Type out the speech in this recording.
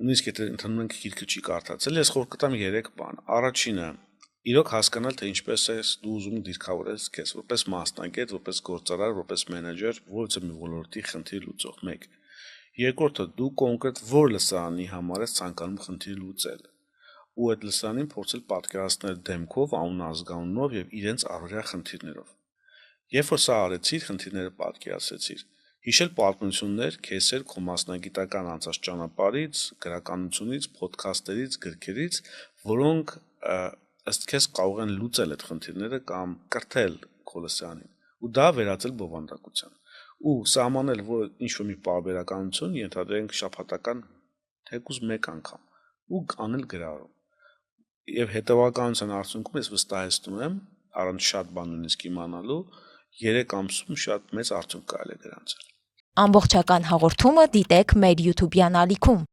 նույնիսկ եթե ընդհանուր ենք գիրքը չի կարդացել, ես խոր կտամ 3 բան։ Առաջինը, իրոք հասկանալ, թե ինչպես ես դու ուզում դիրքավորես քեզ, որպես մասնագետ, որպես գործարար, որպես մենեջեր, որևէ մի ոլորտի խնդիր լուծող մեկ։ Երկրորդը, դու կոնկրետ որ լսարանի համար ես ցանկանում խնդիր լուծել։ Ու այդ լսարանին փորձել պատկերացնել դեմքով, անուն-ազգանունով եւ իրենց առօրյա խնդիրներով։ Երբ որ սա արեցիր, խնդիրները պատկերացրեցիր, հիշել պատմություններ, քեզեր քո մասնագիտական անցած ճանապարհից, գրականությունից, ոդքասթերից, գրքերից, որոնք ըստ քեզ կարող են լուծել այդ խնդիրները կամ կրթել քո լսարանին, ու դա վերածել բովանդակության։ Ու սահմանել, որ ինչ-որ մի պարբերականություն ենթադրենք շաբաթական թեկուզ 1 անգամ ու անել գրառում։ Եվ հետևականության արդյունքում ես վստահեցնում եմ, առանց շատ բան նույնիսկ իմանալու, 3 ամսում շատ մեծ արդյունք կարելի է գրանցել։ Ամբողջական հաղորդումը դիտեք մեր YouTube-յան ալիքում։